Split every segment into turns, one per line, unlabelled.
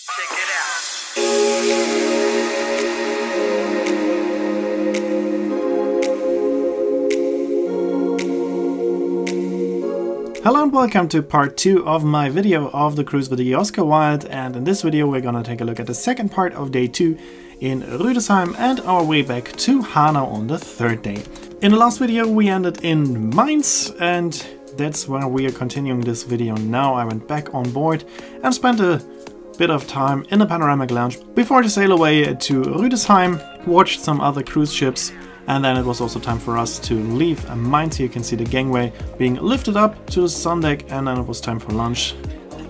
Check it out.
Hello and welcome to part 2 of my video of the cruise with the Oscar Wilde, and in this video we're gonna take a look at the second part of day 2 in Rüdesheim and our way back to Hanau on the third day. In the last video we ended in Mainz, and that's where we are continuing this video now. I went back on board and spent a bit of time in the panoramic lounge before to sail away to Rüdesheim, watched some other cruise ships, and then it was also time for us to leave Mainz. Here you can see the gangway being lifted up to the sun deck, and then it was time for lunch.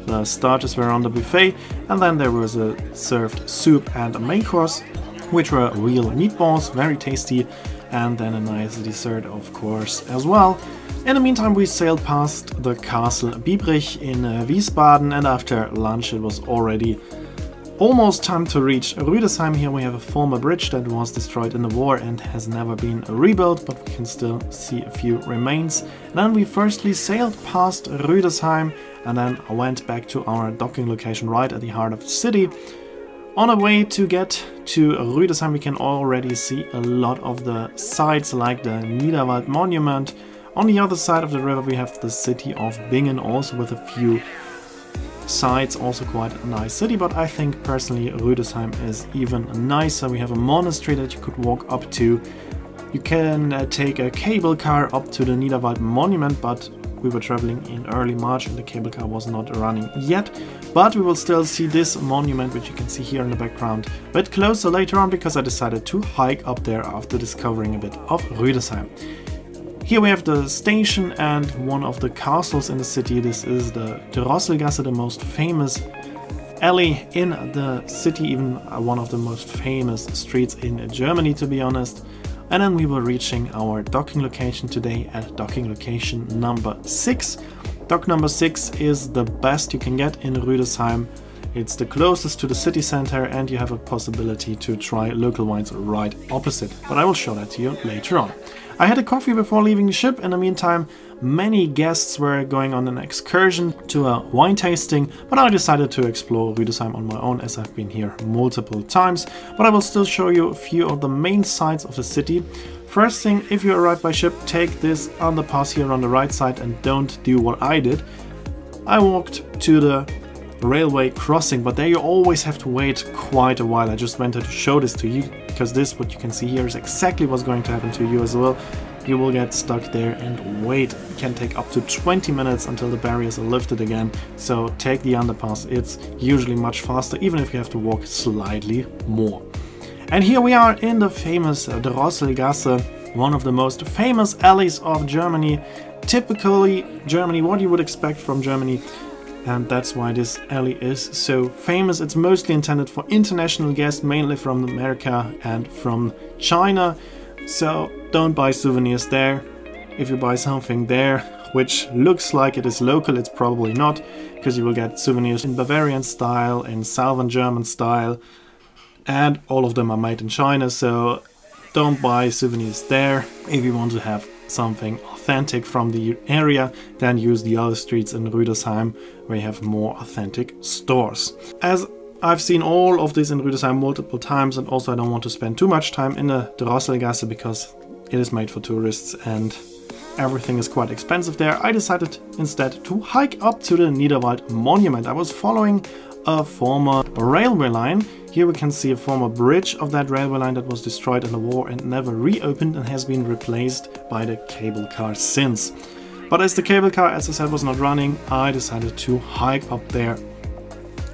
The starters were on the buffet, and then there was a served soup and a main course, which were real meatballs, very tasty, and then a nice dessert of course as well. In the meantime we sailed past the castle Biebrich in Wiesbaden, and after lunch it was already almost time to reach Rüdesheim. Here we have a former bridge that was destroyed in the war and has never been rebuilt, but we can still see a few remains. And then we firstly sailed past Rüdesheim and then went back to our docking location right at the heart of the city. On our way to get to Rüdesheim we can already see a lot of the sites like the Niederwald Monument. On the other side of the river we have the city of Bingen, also with a few sites, also quite a nice city, but I think personally Rüdesheim is even nicer. We have a monastery that you could walk up to. You can take a cable car up to the Niederwald Monument, but we were traveling in early March and the cable car was not running yet. But we will still see this monument, which you can see here in the background, a bit closer later on, because I decided to hike up there after discovering a bit of Rüdesheim. Here we have the station and one of the castles in the city. This is the Drosselgasse, the most famous alley in the city, even one of the most famous streets in Germany, to be honest. And then we were reaching our docking location today at docking location number 6. Dock number 6 is the best you can get in Rüdesheim. It's the closest to the city center and you have a possibility to try local wines right opposite, but I will show that to you later on. I had a coffee before leaving the ship. In the meantime, many guests were going on an excursion to a wine tasting, but I decided to explore Rüdesheim on my own as I've been here multiple times. But I will still show you a few of the main sites of the city. First thing, if you arrive by ship, take this underpass here on the right side and don't do what I did. I walked to the railway crossing, but there you always have to wait quite a while. I just wanted to show this to you because this, what you can see here, is exactly what's going to happen to you as well. You will get stuck there and wait. It can take up to 20 minutes until the barriers are lifted again, so take the underpass. It's usually much faster, even if you have to walk slightly more. And here we are in the famous Drosselgasse, one of the most famous alleys of Germany. Typically Germany, what you would expect from Germany. And that's why this alley is so famous. It's mostly intended for international guests, mainly from America and from China. So don't buy souvenirs there. If you buy something there, which looks like it is local, it's probably not, because you will get souvenirs in Bavarian style, in Southern German style, and all of them are made in China. So don't buy souvenirs there. If you want to have something authentic from the area, then use the other streets in Rüdesheim where you have more authentic stores. As I've seen all of this in Rüdesheim multiple times, and also I don't want to spend too much time in the Drosselgasse because it is made for tourists and everything is quite expensive there, I decided instead to hike up to the Niederwald Monument. I was following a former railway line. Here we can see a former bridge of that railway line that was destroyed in the war and never reopened and has been replaced by the cable car since. But as the cable car, as I said, was not running, I decided to hike up there.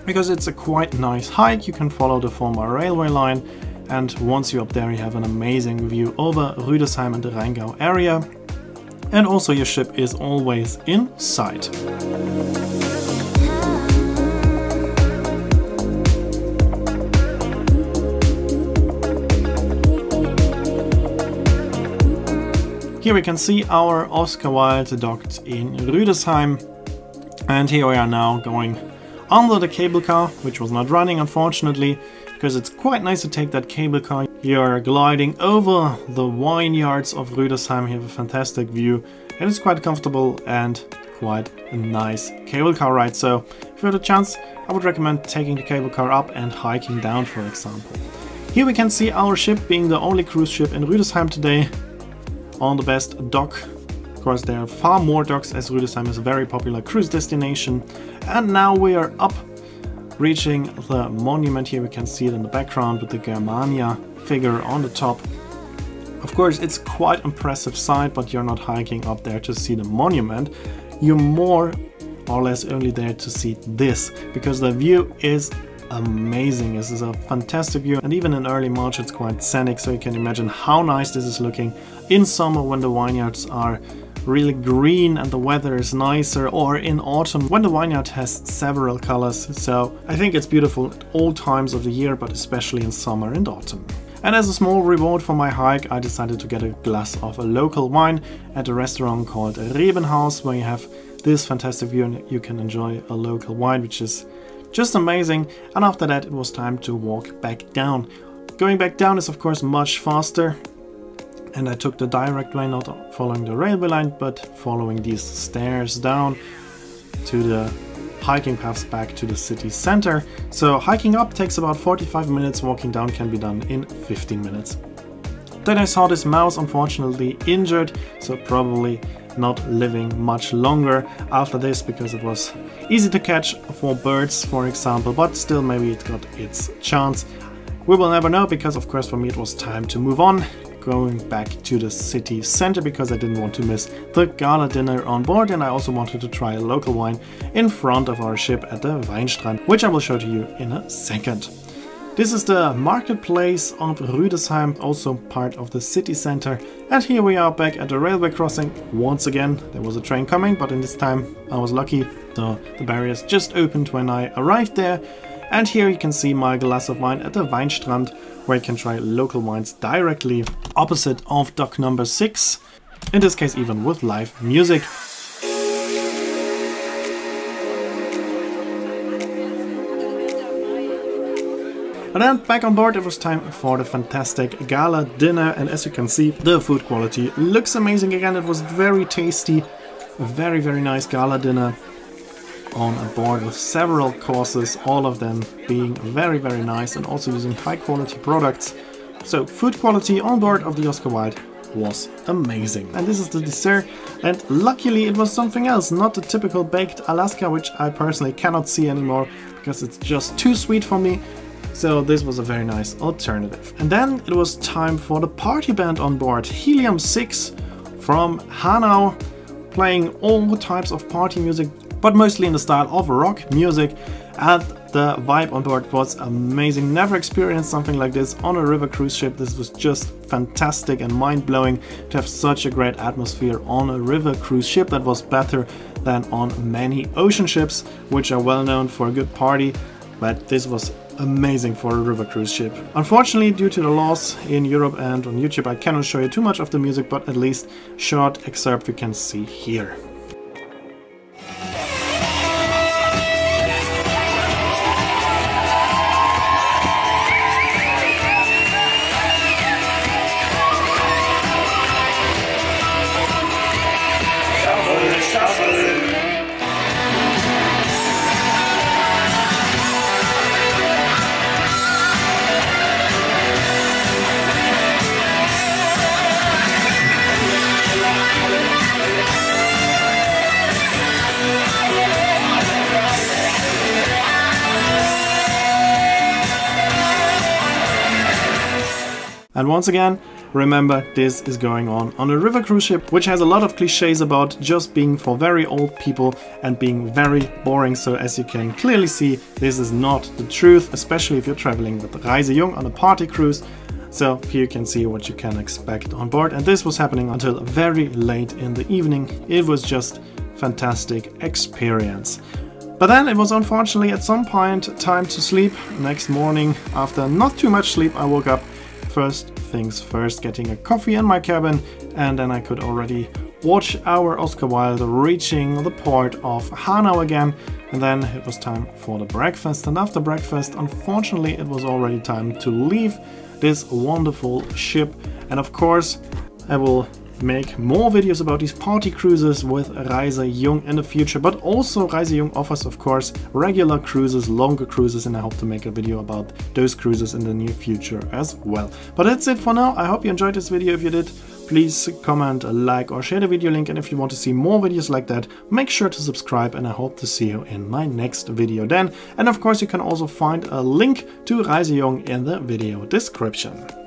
Because it's a quite nice hike, you can follow the former railway line, and once you're up there you have an amazing view over Rüdesheim and the Rheingau area. And also your ship is always in sight. Here we can see our Oscar Wilde docked in Rüdesheim, and here we are now going under the cable car, which was not running unfortunately, because it's quite nice to take that cable car. You're gliding over the vineyards of Rüdesheim. You have a fantastic view and it's quite comfortable and quite a nice cable car ride. So if you have a chance, I would recommend taking the cable car up and hiking down, for example. Here we can see our ship being the only cruise ship in Rüdesheim today on the best dock. Of course, there are far more docks as Rüdesheim is a very popular cruise destination. And now we are up, reaching the monument. Here we can see it in the background with the Germania figure on the top. Of course, it's quite impressive sight, but you're not hiking up there to see the monument. You're more or less only there to see this, because the view is amazing. This is a fantastic view, and even in early March it's quite scenic, so you can imagine how nice this is looking in summer when the vineyards are really green and the weather is nicer, or in autumn when the vineyard has several colors. So I think it's beautiful at all times of the year, but especially in summer and autumn. And as a small reward for my hike, I decided to get a glass of a local wine at a restaurant called Rebenhaus, where you have this fantastic view and you can enjoy a local wine, which is just amazing. And after that it was time to walk back down. Going back down is of course much faster, and I took the direct way, not following the railway line, but following these stairs down to the hiking paths back to the city center. So hiking up takes about 45 minutes, walking down can be done in 15 minutes. Then I saw this mouse unfortunately injured, so probably not living much longer after this, because it was easy to catch for birds, for example, but still maybe it got its chance. We will never know, because of course for me it was time to move on, going back to the city center, because I didn't want to miss the gala dinner on board, and I also wanted to try a local wine in front of our ship at the Weinstrand, which I will show to you in a second. This is the marketplace of Rüdesheim, also part of the city center, and here we are back at the railway crossing. Once again there was a train coming, but in this time I was lucky, so the barriers just opened when I arrived there. And here you can see my glass of wine at the Weinstrand, where you can try local wines directly opposite of dock number 6, in this case even with live music. And then back on board it was time for the fantastic gala dinner, and as you can see the food quality looks amazing again. It was very tasty, a very nice gala dinner on a board with several courses, all of them being very nice and also using high quality products. So food quality on board of the Oscar Wilde was amazing. And this is the dessert, and luckily it was something else, not the typical baked Alaska, which I personally cannot see anymore because it's just too sweet for me. So this was a very nice alternative. And then it was time for the party band on board, Helium 6 from Hanau, playing all types of party music, but mostly in the style of rock music, and the vibe on board was amazing. Never experienced something like this on a river cruise ship. This was just fantastic and mind-blowing to have such a great atmosphere on a river cruise ship that was better than on many ocean ships, which are well known for a good party, but this was amazing for a river cruise ship. Unfortunately, due to the laws in Europe and on YouTube, I cannot show you too much of the music, but at least short excerpt you can see here. And once again, remember, this is going on a river cruise ship, which has a lot of cliches about just being for very old people and being very boring. So as you can clearly see, this is not the truth, especially if you're traveling with Reise Jung on a party cruise. So here you can see what you can expect on board. And this was happening until very late in the evening. It was just fantastic experience. But then it was unfortunately at some point time to sleep. Next morning, after not too much sleep, I woke up. First things first, getting a coffee in my cabin, and then I could already watch our Oscar Wilde reaching the port of Hanau again. And then it was time for the breakfast, and after breakfast, unfortunately, it was already time to leave this wonderful ship. And of course, I will make more videos about these party cruises with Reise Jung in the future, but also Reise Jung offers, of course, regular cruises, longer cruises, and I hope to make a video about those cruises in the near future as well. But that's it for now. I hope you enjoyed this video. If you did, please comment, like, or share the video link, and if you want to see more videos like that, make sure to subscribe, and I hope to see you in my next video then. And of course, you can also find a link to Reise Jung in the video description.